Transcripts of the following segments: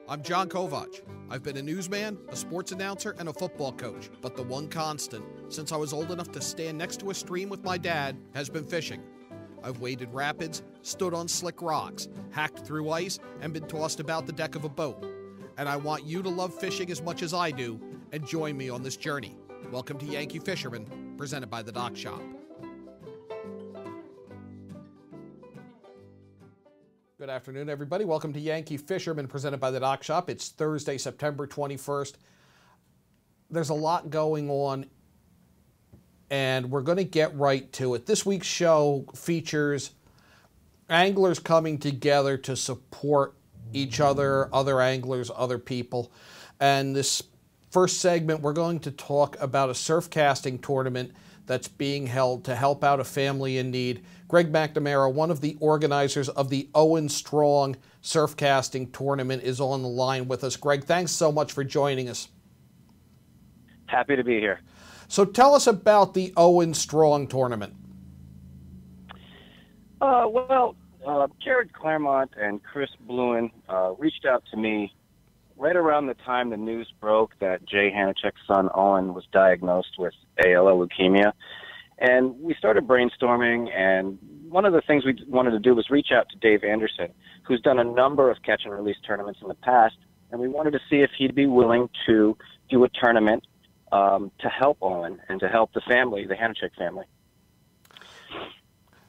I'm John Kovach. I've been a newsman, a sports announcer, and a football coach, but the one constant, since I was old enough to stand next to a stream with my dad, has been fishing. I've waded rapids, stood on slick rocks, hacked through ice, and been tossed about the deck of a boat. And I want you to love fishing as much as I do, and join me on this journey. Welcome to Yankee Fisherman, presented by the Dock Shop. Good afternoon, everybody. Welcome to Yankee Fisherman, presented by the Dock Shop. It's Thursday, September 21st. There's a lot going on, and we're going to get right to it. This week's show features anglers coming together to support each other, other anglers, other people. And this first segment, we're going to talk about a surf casting tournament that's being held to help out a family in need. Greg McNamara, one of the organizers of the Owen Strong surf casting tournament, is on the line with us. Greg, thanks so much for joining us. Happy to be here. So tell us about the Owen Strong tournament. Jared Claremont and Chris Bluen reached out to me right around the time the news broke that Jay Hanachek's son Owen was diagnosed with ALL leukemia. And we started brainstorming, and one of the things we wanted to do was reach out to Dave Anderson, who's done a number of catch and release tournaments in the past, and we wanted to see if he'd be willing to do a tournament to help Owen and to help the family, the Hanachek family.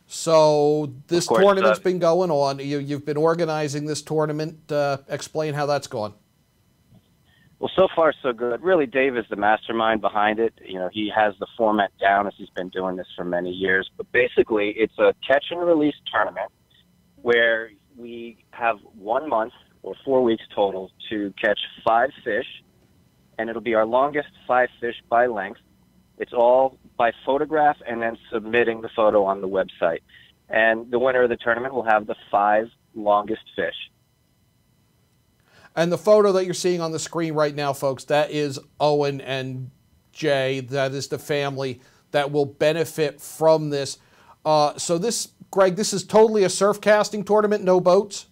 So this tournament's been going on. You've been organizing this tournament. Explain how that's gone. Well, so far so good. Really, Dave is the mastermind behind it. You know, he has the format down as he's been doing this for many years. But basically, it's a catch and release tournament where we have 1 month or 4 weeks total to catch 5 fish, and it'll be our longest 5 fish by length. It's all by photograph and then submitting the photo on the website. And the winner of the tournament will have the 5 longest fish. And the photo that you're seeing on the screen right now, folks, that is Owen and Jay. That is the family that will benefit from this. So this, Greg, this is totally a surf casting tournament, no boats?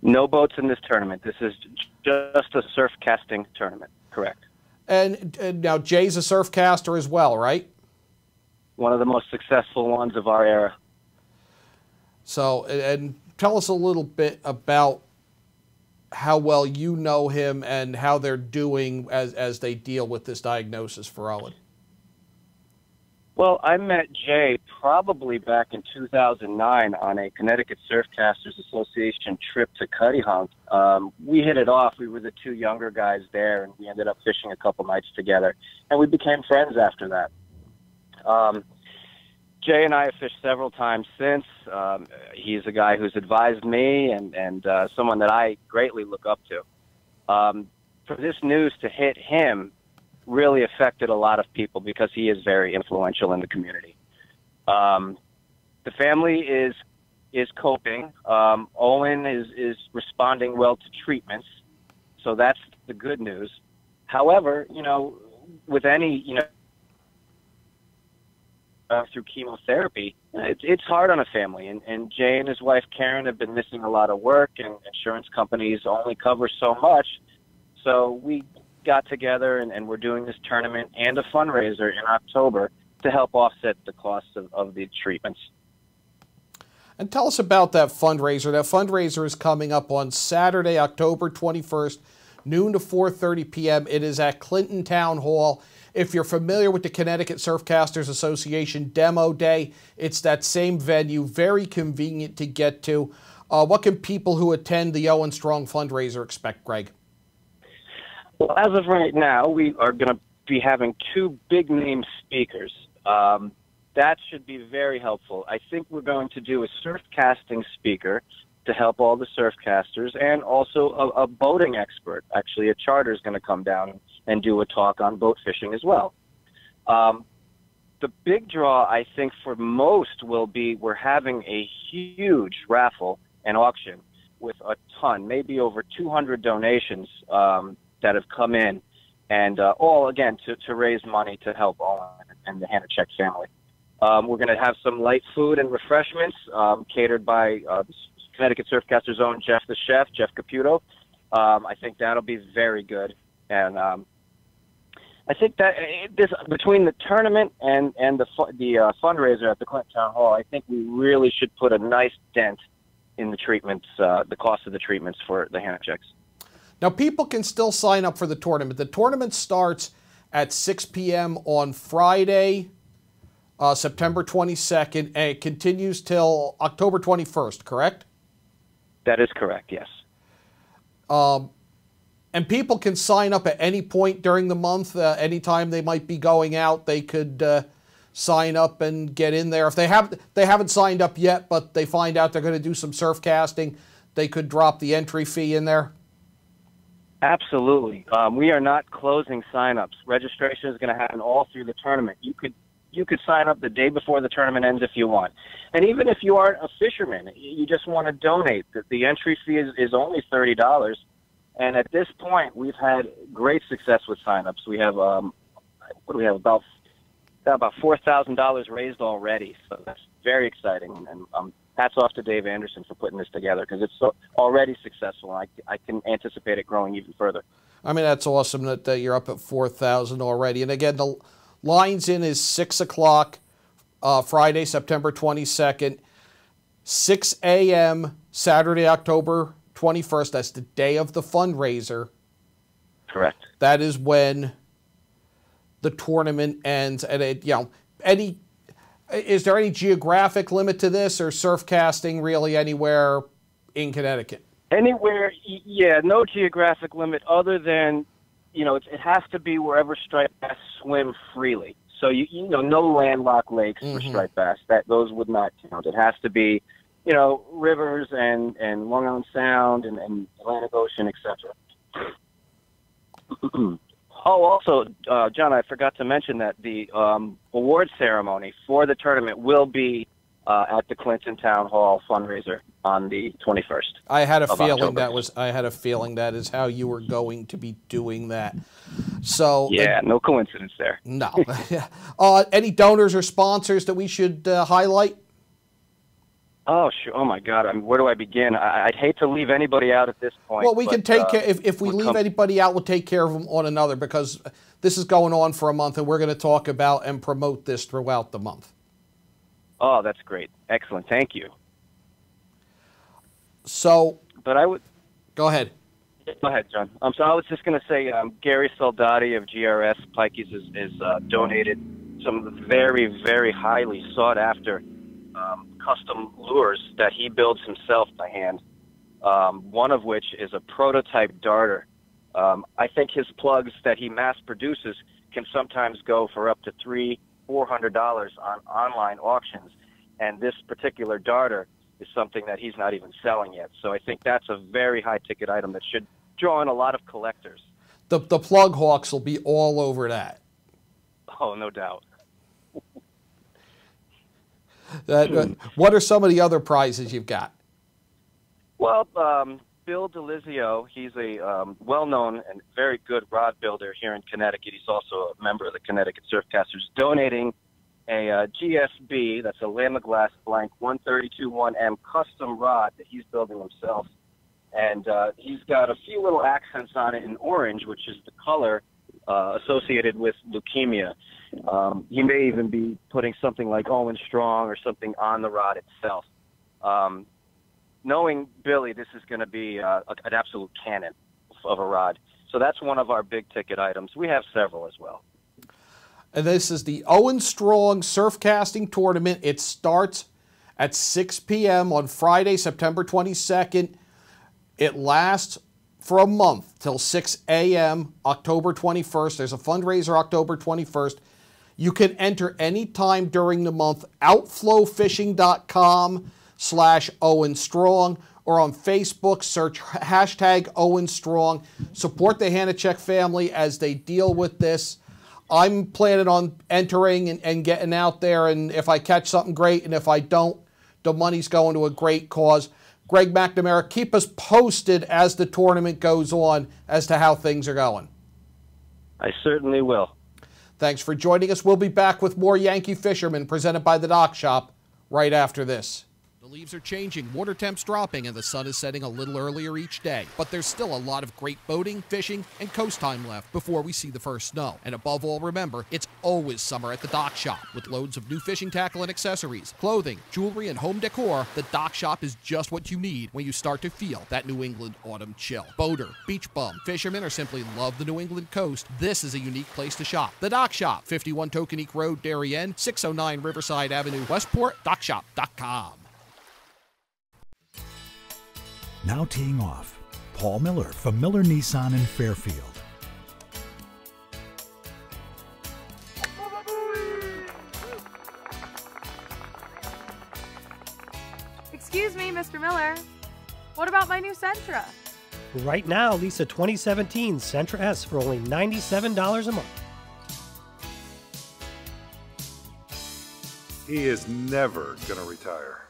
No boats in this tournament. This is just a surf casting tournament, correct. And now Jay's a surf caster as well, right? One of the most successful ones of our era. So, and tell us a little bit about how well you know him and how they're doing as they deal with this diagnosis for Owen. Well, I met Jay probably back in 2009 on a Connecticut Surfcasters Association trip to Cuddyhunk. We hit it off. We were the 2 younger guys there, and we ended up fishing a couple nights together, and we became friends after that. Jay and I have fished several times since. He's a guy who's advised me and someone that I greatly look up to. For this news to hit him really affected a lot of people because he is very influential in the community. The family is coping. Owen is responding well to treatments, so that's the good news. However, you know, with any, through chemotherapy, it's hard on a family. And Jay and his wife, Karen, have been missing a lot of work, and insurance companies only cover so much. So we got together, and we're doing this tournament and a fundraiser in October to help offset the costs of the treatments. And tell us about that fundraiser. That fundraiser is coming up on Saturday, October 21st, noon to 4:30 p.m. It is at Clinton Town Hall. If you're familiar with the Connecticut Surfcasters Association Demo Day, it's that same venue, very convenient to get to. What can people who attend the Owen Strong fundraiser expect, Greg? Well, as of right now, we are going to be having 2 big-name speakers. That should be very helpful. I think we're going to do a surf casting speaker to help all the surfcasters, and also a boating expert. Actually, a charter is going to come down and do a talk on boat fishing as well. The big draw, I think, for most will be we're having a huge raffle and auction with a ton, maybe over 200 donations that have come in, and all, again, to raise money to help Owen and the Hanachek family. We're going to have some light food and refreshments catered by Connecticut Surfcasters' own Jeff the Chef, Jeff Caputo. I think that'll be very good. And I think that this between the tournament and the fundraiser at the Clinton Town Hall, I think we really should put a nice dent in the treatments, the cost of the treatments for the hand checks. Now, people can still sign up for the tournament. The tournament starts at 6 p.m. on Friday, September 22nd, and it continues till October 21st, correct? That is correct, yes. And people can sign up at any point during the month. Anytime they might be going out, they could sign up and get in there. If they haven't signed up yet, but they find out they're going to do some surf casting, they could drop the entry fee in there. Absolutely. We are not closing sign-ups. Registration is going to happen all through the tournament. You could sign up the day before the tournament ends if you want. And even if you aren't a fisherman, you just want to donate. The entry fee is only $30. And at this point, we've had great success with signups. We have about $4,000 raised already, so that's very exciting. And hats off to Dave Anderson for putting this together because it's already successful. I can anticipate it growing even further. I mean, that's awesome that you're up at 4,000 already. And again, the lines in is 6 o'clock Friday, September 22nd, 6 a.m. Saturday, October 21st. That's the day of the fundraiser. Correct. That is when the tournament ends. And is there any geographic limit to this, or surf casting really anywhere in Connecticut? Anywhere, yeah. No geographic limit other than, it has to be wherever striped bass swim freely. So no landlocked lakes for striped bass. Those would not count. It has to be, rivers and Long Island Sound and Atlantic Ocean, etc. Oh, also, John, I forgot to mention that the award ceremony for the tournament will be at the Clinton Town Hall fundraiser on the 21st. I had a feeling that is how you were going to be doing that. So yeah, no coincidence there. No. Any donors or sponsors that we should highlight? Oh, sure. Oh, my God. I mean, where do I begin? I'd hate to leave anybody out at this point. Well, we can take care. If we leave anybody out, we'll take care of them on another, because this is going on for a month, and we're going to talk about and promote this throughout the month. Oh, that's great. Excellent. Thank you. So, but I would go ahead. Go ahead, John. So I was just going to say, Gary Soldati of GRS Pikeys is donated some of the very, very highly sought after custom lures that he builds himself by hand. One of which is a prototype darter. I think his plugs that he mass produces can sometimes go for up to $300-400 on online auctions, and this particular darter is something that he's not even selling yet. So I think that's a very high ticket item that should draw in a lot of collectors. The plug hawks will be all over that. Oh, no doubt. What are some of the other prizes you've got? Well, Bill DeLizio, he's a well-known and very good rod builder here in Connecticut. He's also a member of the Connecticut Surfcasters, donating a GSB, that's a Lama Glass Blank 132-1M custom rod that he's building himself. And he's got a few little accents on it in orange, which is the color associated with leukemia. He may even be putting something like Owen Strong or something on the rod itself. Knowing Billy, this is going to be an absolute cannon of a rod. So that's one of our big ticket items. We have several as well. And this is the Owen Strong Surf Casting Tournament. It starts at 6 p.m. on Friday, September 22nd. It lasts for a month till 6 a.m. October 21st. There's a fundraiser October 21st. You can enter any time during the month. Outflowfishing.com/Owen Strong, or on Facebook, search hashtag Owen Strong. Support the Hanachek family as they deal with this. I'm planning on entering and getting out there, and if I catch something great, and if I don't, the money's going to a great cause. Greg McNamara, keep us posted as the tournament goes on as to how things are going. I certainly will. Thanks for joining us. We'll be back with more Yankee Fisherman presented by the Dock Shop right after this. leaves are changing, water temps dropping, and the sun is setting a little earlier each day. But there's still a lot of great boating, fishing, and coast time left before we see the first snow. And above all, remember, it's always summer at the Dock Shop. With loads of new fishing tackle and accessories, clothing, jewelry, and home decor, the Dock Shop is just what you need when you start to feel that New England autumn chill. Boater, beach bum, fisherman, or simply love the New England coast, this is a unique place to shop. The Dock Shop, 51 Tokenique Road, Darien, 609 Riverside Avenue, Westport, dockshop.com. Now teeing off, Paul Miller from Miller Nissan in Fairfield. Excuse me, Mr. Miller. What about my new Sentra? Right now, lease a 2017 Sentra S for only $97 a month. He is never going to retire.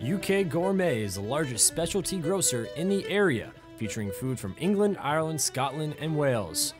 UK Gourmet is the largest specialty grocer in the area, featuring food from England, Ireland, Scotland, and Wales.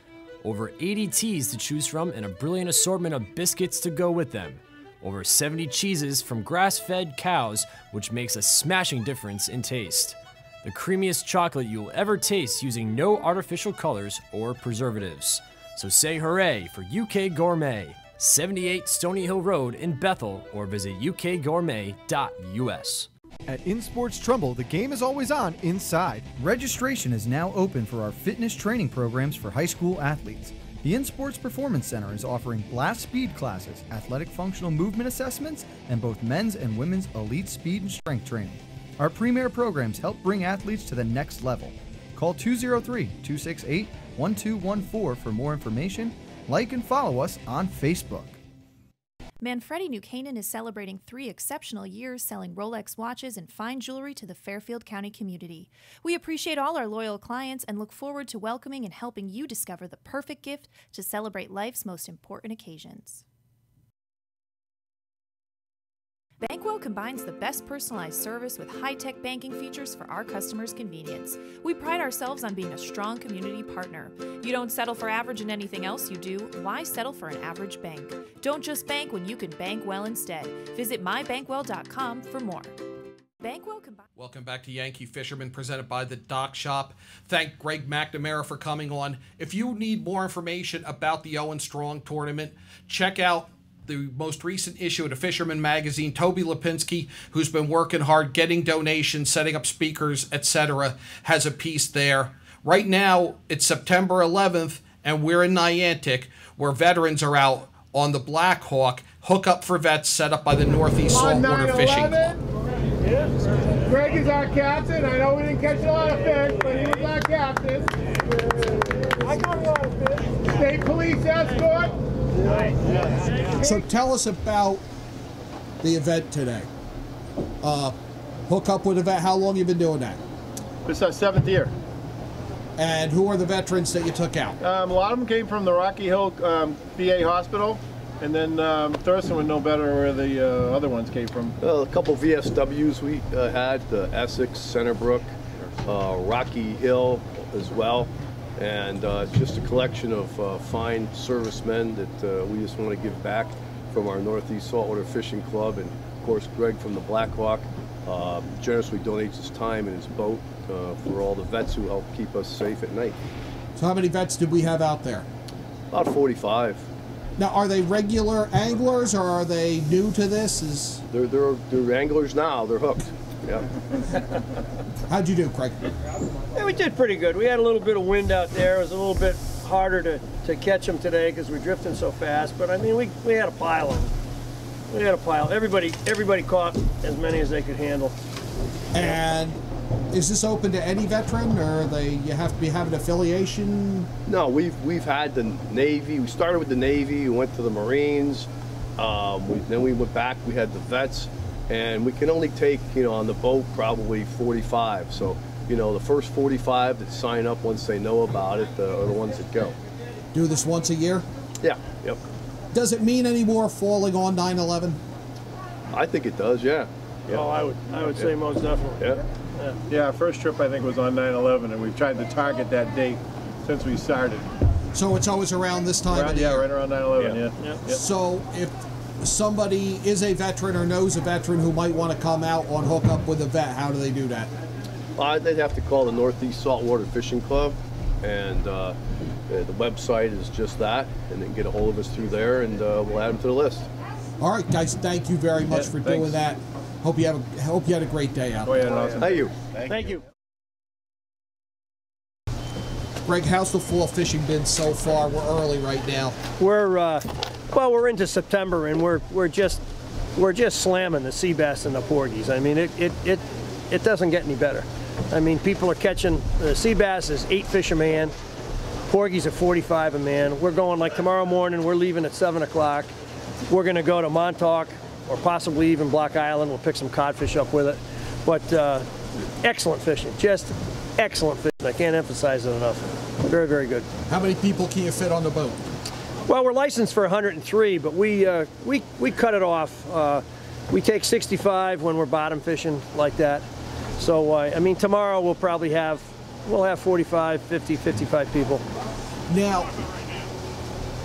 Over 80 teas to choose from and a brilliant assortment of biscuits to go with them. Over 70 cheeses from grass-fed cows, which makes a smashing difference in taste. The creamiest chocolate you'll ever taste using no artificial colors or preservatives. So say hooray for UK Gourmet, 78 Stony Hill Road in Bethel, or visit ukgourmet.us. At InSports Trumbull, the game is always on inside. Registration is now open for our fitness training programs for high school athletes. The InSports Performance Center is offering blast speed classes, athletic functional movement assessments, and both men's and women's elite speed and strength training. Our premier programs help bring athletes to the next level. Call 203-268-1214 for more information. Like and follow us on Facebook. Manfredi New Canaan is celebrating 3 exceptional years selling Rolex watches and fine jewelry to the Fairfield County community. We appreciate all our loyal clients and look forward to welcoming and helping you discover the perfect gift to celebrate life's most important occasions. Bankwell combines the best personalized service with high-tech banking features for our customers' convenience. We pride ourselves on being a strong community partner. You don't settle for average in anything else you do. Why settle for an average bank? Don't just bank when you can bank well instead. Visit mybankwell.com for more. Bankwell combines. Welcome back to Yankee Fisherman, presented by the Dock Shop. Thank Greg McNamara for coming on. If you need more information about the Owen Strong tournament, check out the most recent issue of the Fisherman magazine. Toby Lipinski, who's been working hard, getting donations, setting up speakers, etc., has a piece there. Right now, it's September 11th, and we're in Niantic, where veterans are out on the Black Hawk, hookup for vets set up by the Northeast Saltwater Fishing Club. Greg is our captain. I know we didn't catch a lot of fish, but he was our captain. I got a lot of fish. State police escort. So tell us about the event today. Hook up with a vet. How long have you been doing that? This is our 7th year. And who are the veterans that you took out? A lot of them came from the Rocky Hill VA hospital, and then Thurston would know better where the other ones came from. A couple VSWs we had, Essex, Centerbrook, Rocky Hill as well. And it's just a collection of fine servicemen that we just want to give back from our Northeast Saltwater Fishing Club. And of course, Greg from the Black Hawk generously donates his time and his boat for all the vets who help keep us safe at night. So how many vets did we have out there? About 45. Now, are they regular anglers or are they new to this? They're anglers now. They're hooked. Yeah. How'd you do, Craig? Yeah, we did pretty good. We had a little bit of wind out there. It was a little bit harder to catch them today because we're drifting so fast. But I mean, we had a pile of them. We had a pile. Everybody caught as many as they could handle. And is this open to any veteran, or you have to have an affiliation? No, we've had the Navy. We started with the Navy. We went to the Marines. Then we went back. We had the vets. And we can only take, on the boat, probably 45. So, the first 45 that sign up once they know about it are the ones that go. Do this once a year? Yeah, yep. Does it mean any more falling on 9/11? I think it does, yeah. Oh, I would say most definitely. Yeah, our first trip, I think, was on 9/11, and we've tried to target that date since we started. So it's always around this time of the year? Yeah, right around 9/11, yeah. So if somebody is a veteran or knows a veteran who might want to come out on hookup with a vet, how do they do that? They'd have to call the Northeast Saltwater Fishing Club, and the website is just that, and they can get a hold of us through there, and we'll add them to the list. All right, guys, thank you very much for doing that. Hope you had a great day out there. Awesome. Thank you. Thank you. Greg, how's the fall fishing been so far? We're early right now. We're into September, and we're just slamming the sea bass and the porgies. I mean, it doesn't get any better. I mean, people are catching the sea bass is 8 fish a man, porgies are 45 a man. We're going like tomorrow morning. We're leaving at 7 o'clock. We're going to go to Montauk or possibly even Block Island. We'll pick some codfish up with it. But excellent fishing, just excellent fishing. I can't emphasize it enough. Very, very good. How many people can you fit on the boat? Well, we're licensed for 103, but we cut it off. We take 65 when we're bottom fishing like that. So I mean, tomorrow we'll probably have 45, 50, 55 people. Now,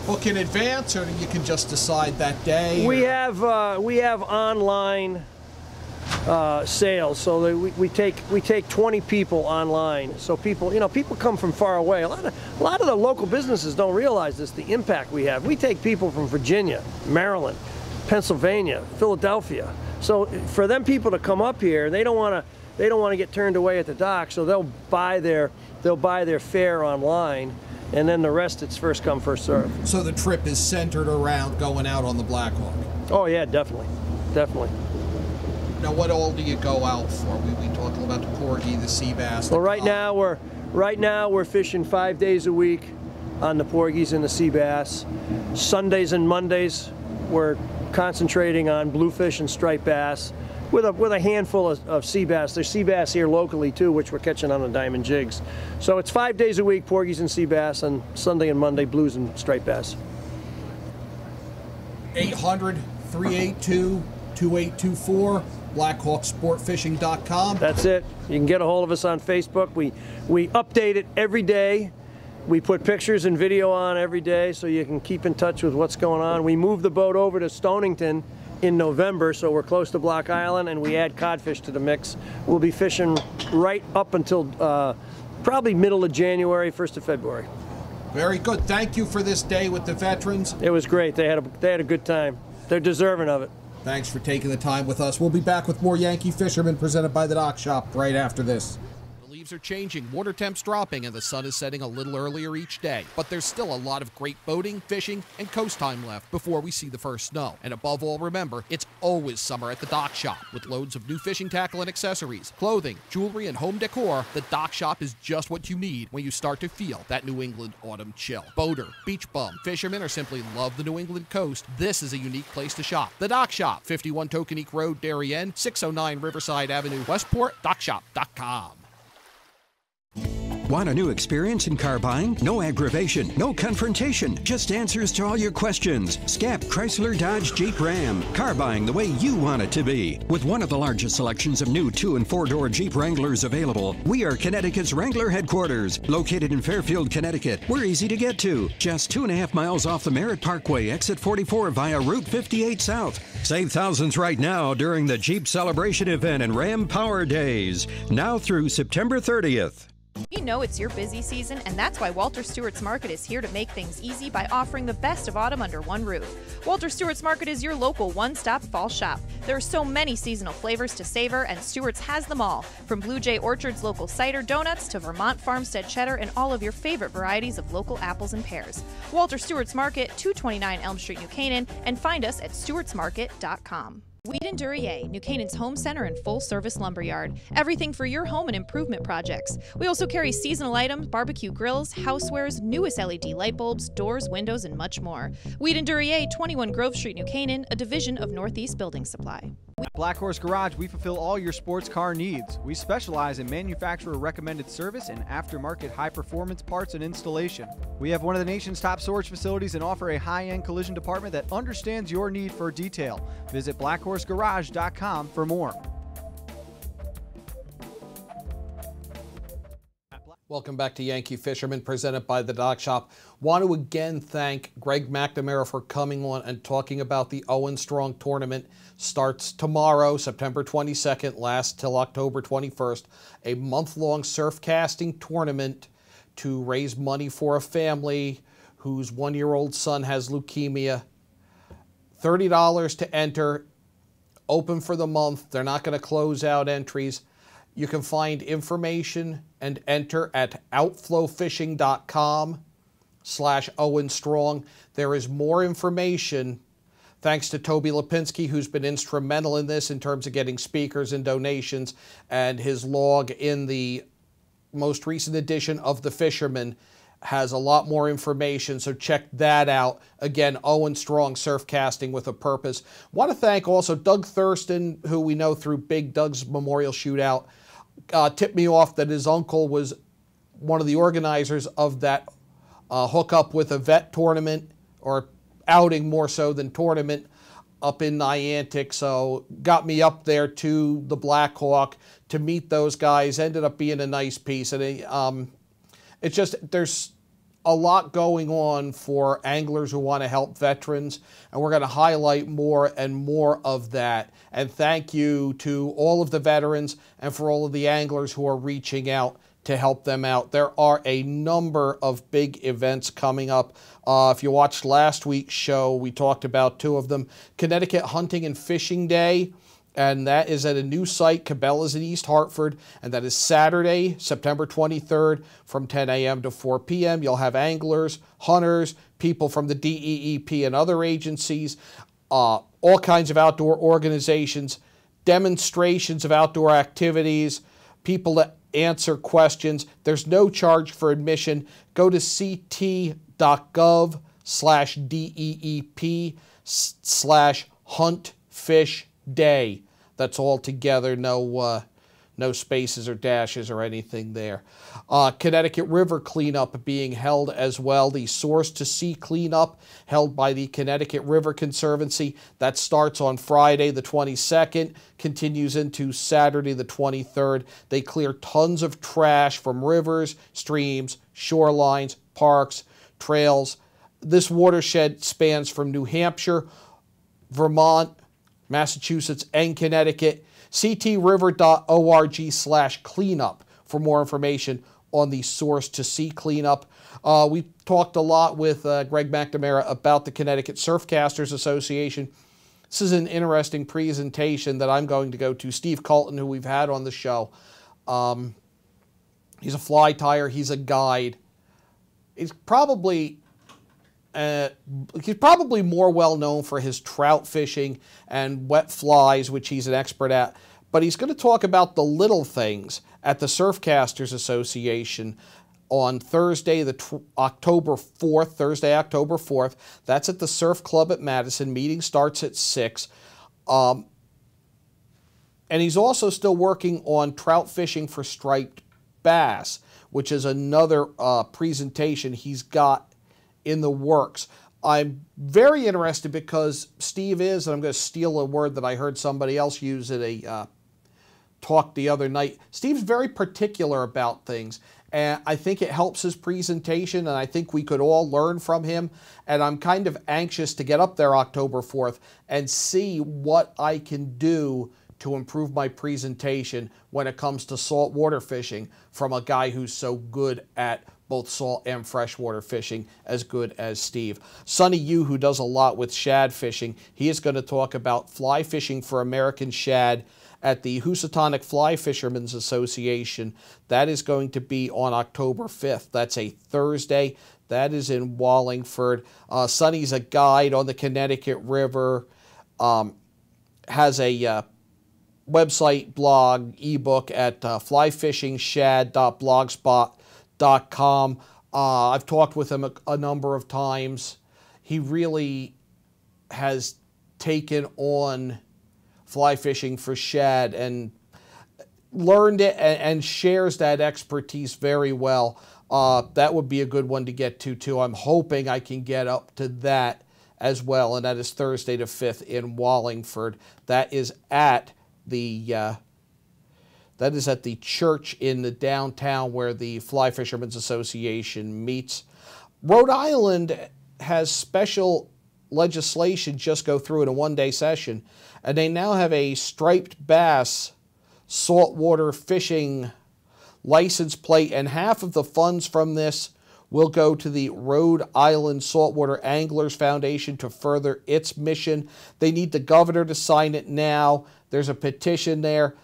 book in advance, or you can just decide that day? We have online sales, so we take 20 people online. So people come from far away. A lot of the local businesses don't realize this, the impact we have. We take people from Virginia, Maryland, Pennsylvania, Philadelphia. So for them people to come up here, they don't want to get turned away at the dock. So they'll buy their fare online, and then the rest it's first come first serve. So the trip is centered around going out on the Black Hawk. Oh yeah, definitely. Now, what all do you go out for? We talked about the porgy, the sea bass. Well, right now we're fishing 5 days a week on the porgies and the sea bass. Sundays and Mondays we're concentrating on bluefish and striped bass with a handful of sea bass. There's sea bass here locally too, which we're catching on the diamond jigs. So it's 5 days a week, porgies and sea bass, and Sunday and Monday blues and striped bass. 800-382-2824. BlackhawkSportFishing.com. That's it. You can get a hold of us on Facebook. We update it every day. We put pictures and video on every day so you can keep in touch with what's going on. We moved the boat over to Stonington in November, so we're close to Block Island, and we add codfish to the mix. We'll be fishing right up until probably middle of January, 1st of February. Very good. Thank you for this day with the veterans. It was great. They had a good time. They're deserving of it. Thanks for taking the time with us. We'll be back with more Yankee Fisherman presented by the Dock Shop right after this. The leaves are changing, water temps dropping, and the sun is setting a little earlier each day. But there's still a lot of great boating, fishing, and coast time left before we see the first snow. And above all, remember, it's always summer at the Dock Shop. With loads of new fishing tackle and accessories, clothing, jewelry, and home decor, the Dock Shop is just what you need when you start to feel that New England autumn chill. Boater, beach bum, fisherman, or simply love the New England coast, this is a unique place to shop. The Dock Shop, 51 Tokenique Road, Darien, 609 Riverside Avenue, Westport, dockshop.com. Want a new experience in car buying? No aggravation, no confrontation, just answers to all your questions. Scap Chrysler Dodge Jeep Ram. Car buying the way you want it to be. With one of the largest selections of new 2- and 4-door Jeep Wranglers available, we are Connecticut's Wrangler headquarters. Located in Fairfield, Connecticut, we're easy to get to. Just 2.5 miles off the Merritt Parkway, exit 44 via Route 58 South. Save thousands right now during the Jeep Celebration event and Ram Power Days. Now through September 30th. We know it's your busy season, and that's why Walter Stewart's Market is here to make things easy by offering the best of autumn under one roof. Walter Stewart's Market is your local one-stop fall shop. There are so many seasonal flavors to savor, and Stewart's has them all, from Blue Jay Orchard's local cider donuts to Vermont Farmstead cheddar and all of your favorite varieties of local apples and pears. Walter Stewart's Market, 229 Elm Street, New Canaan, and find us at stewartsmarket.com. Weed & Duryea, New Canaan's home center and full-service lumberyard. Everything for your home and improvement projects. We also carry seasonal items, barbecue grills, housewares, newest LED light bulbs, doors, windows, and much more. Weed & Duryea, 21 Grove Street, New Canaan, a division of Northeast Building Supply. At Black Horse Garage, we fulfill all your sports car needs. We specialize in manufacturer-recommended service and aftermarket high-performance parts and installation. We have one of the nation's top storage facilities and offer a high-end collision department that understands your need for detail. Visit blackhorsegarage.com for more. Welcome back to Yankee Fisherman, presented by the Dock Shop. Want to again thank Greg McNamara for coming on and talking about the Owen Strong tournament. Starts tomorrow, September 22nd, lasts till October 21st. A month-long surf casting tournament to raise money for a family whose one-year-old son has leukemia. $30 to enter, open for the month. They're not going to close out entries. You can find information and enter at outflowfishing.com/Owen Strong. There is more information thanks to Toby Lipinski, who's been instrumental in this in terms of getting speakers and donations, and his log in the most recent edition of The Fisherman has a lot more information, so check that out. Again, Owen Strong, surf casting with a purpose. Want to thank also Doug Thurston, who we know through Big Doug's Memorial Shootout, tipped me off that his uncle was one of the organizers of that hookup with a vet tournament, or outing more so than tournament, up in Niantic. So got me up there to the Black Hawk to meet those guys. Ended up being a nice piece. And it's just, there's a lot going on for anglers who want to help veterans, and we're going to highlight more and more of that. And thank you to all of the veterans and for all of the anglers who are reaching out to help them out. There are a number of big events coming up. If you watched last week's show, we talked about two of them. Connecticut Hunting and Fishing Day, and that is at a new site, Cabela's in East Hartford, and that is Saturday, September 23rd from 10 a.m. to 4 p.m. You'll have anglers, hunters, people from the DEEP and other agencies, all kinds of outdoor organizations, demonstrations of outdoor activities, people that answer questions. There's no charge for admission. Go to ct.gov/DEEP/huntfishday. That's all together, no spaces or dashes or anything there. Connecticut River cleanup being held as well. The Source to Sea cleanup held by the Connecticut River Conservancy. That starts on Friday the 22nd, continues into Saturday the 23rd. They clear tons of trash from rivers, streams, shorelines, parks, trails. This watershed spans from New Hampshire, Vermont, Massachusetts, and Connecticut. ctriver.org/cleanup for more information on the Source to Sea cleanup. We talked a lot with Greg McNamara about the Connecticut Surfcasters Association. This is an interesting presentation that I'm going to go to. Steve Colton, who we've had on the show, he's a fly tyer, he's a guide. He's probably more well known for his trout fishing and wet flies, which he's an expert at. But he's going to talk about the little things at the Surfcasters Association on Thursday, October 4th. That's at the Surf Club at Madison. Meeting starts at 6. And he's also still working on trout fishing for striped bass, which is another presentation he's got in the works. I'm very interested because Steve is, and I'm going to steal a word that I heard somebody else use at a talk the other night. Steve's very particular about things, and I think it helps his presentation, and I think we could all learn from him. And I'm kind of anxious to get up there October 4th and see what I can do to improve my presentation when it comes to saltwater fishing from a guy who's so good at both salt and freshwater fishing, as good as Steve. Sonny Yu, who does a lot with shad fishing, he is going to talk about fly fishing for American shad at the Housatonic Fly Fishermen's Association. That is going to be on October 5th. That's a Thursday. That is in Wallingford. Sonny's a guide on the Connecticut River, has a website, blog, ebook at flyfishingshad.blogspot.com. I've talked with him a number of times. He really has taken on fly fishing for shad and learned it and shares that expertise very well. That would be a good one to get to, too. I'm hoping I can get up to that as well, and that is Thursday the 5th in Wallingford. That is at the That is at the church in the downtown where the Fly Fishermen's Association meets. Rhode Island has special legislation just go through in a one-day session, and they now have a striped bass saltwater fishing license plate, and half of the funds from this will go to the Rhode Island Saltwater Anglers Foundation to further its mission. They need the governor to sign it now. There's a petition there.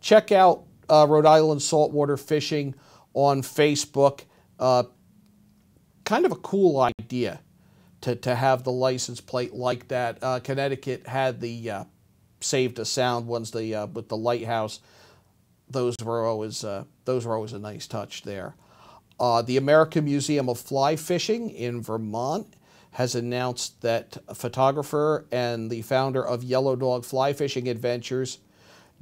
Check out Rhode Island Saltwater Fishing on Facebook. Kind of a cool idea to have the license plate like that. Connecticut had the Save the Sound ones, with the lighthouse. Those were always a nice touch there. The American Museum of Fly Fishing in Vermont has announced that a photographer and the founder of Yellow Dog Fly Fishing Adventures,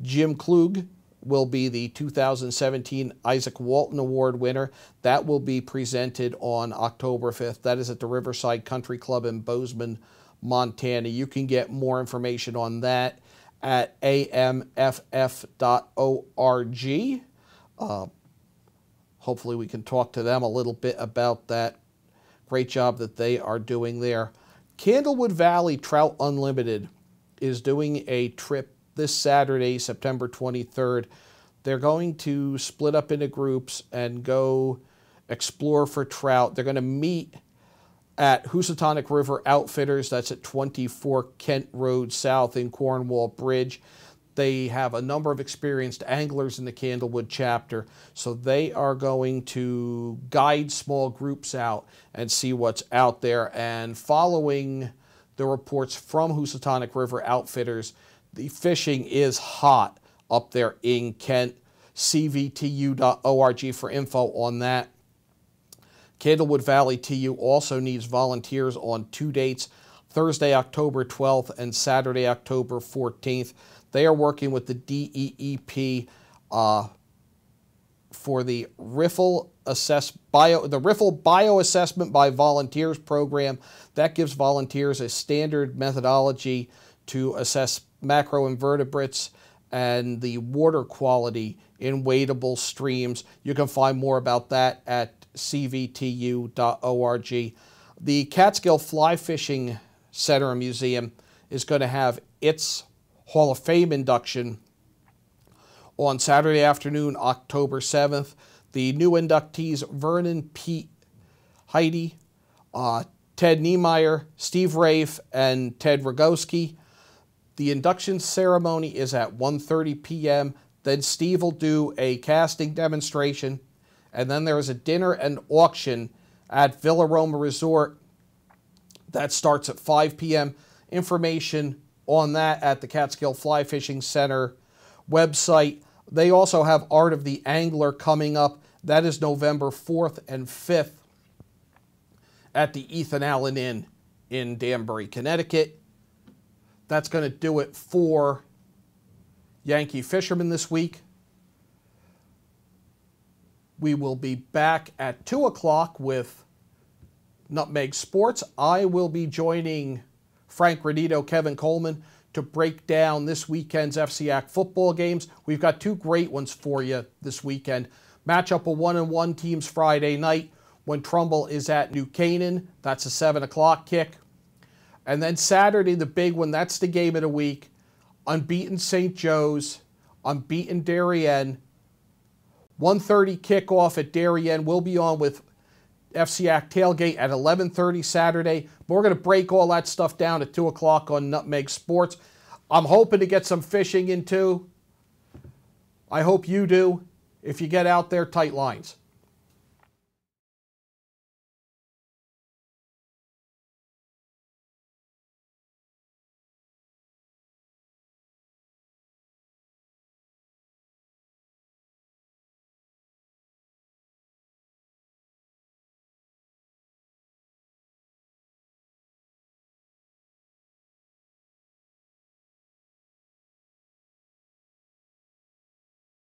Jim Klug, will be the 2017 Isaac Walton Award winner. That will be presented on October 5th. That is at the Riverside Country Club in Bozeman, Montana. You can get more information on that at amff.org. Hopefully we can talk to them a little bit about that. Great job that they are doing there. Candlewood Valley Trout Unlimited is doing a trip this Saturday, September 23rd. They're going to split up into groups and go explore for trout. They're going to meet at Housatonic River Outfitters. That's at 24 Kent Road South in Cornwall Bridge. They have a number of experienced anglers in the Candlewood chapter, so they are going to guide small groups out and see what's out there. And following the reports from Housatonic River Outfitters, the fishing is hot up there in Kent. CVTU.org for info on that. Candlewood Valley TU also needs volunteers on 2 dates, Thursday, October 12th and Saturday, October 14th. They are working with the DEEP for the Riffle Bioassessment by Volunteers program. That gives volunteers a standard methodology to assess macroinvertebrates and the water quality in wadable streams. You can find more about that at cvtu.org. The Catskill Fly Fishing Center and Museum is going to have its Hall of Fame induction on Saturday afternoon, October 7th. The new inductees, Vernon Pete Heidi, Ted Niemeyer, Steve Rafe, and Ted Rogowski. The induction ceremony is at 1:30 p.m. Then Steve will do a casting demonstration, and then there is a dinner and auction at Villa Roma Resort. That starts at 5 p.m. Information on that at the Catskill Fly Fishing Center website. They also have Art of the Angler coming up. That is November 4th and 5th at the Ethan Allen Inn in Danbury, Connecticut. That's going to do it for Yankee Fisherman this week. We will be back at 2 o'clock with Nutmeg Sports. I will be joining Frank Renito, Kevin Coleman to break down this weekend's FCAC football games. We've got two great ones for you this weekend. Matchup of 1-1 teams Friday night when Trumbull is at New Canaan. That's a 7 o'clock kick. And then Saturday, the big one, that's the game of the week. Unbeaten St. Joe's, unbeaten Darien. 1:30 kickoff at Darien. We'll be on with FCAC Tailgate at 11:30 Saturday. We're going to break all that stuff down at 2 o'clock on Nutmeg Sports. I'm hoping to get some fishing in too. I hope you do. If you get out there, tight lines.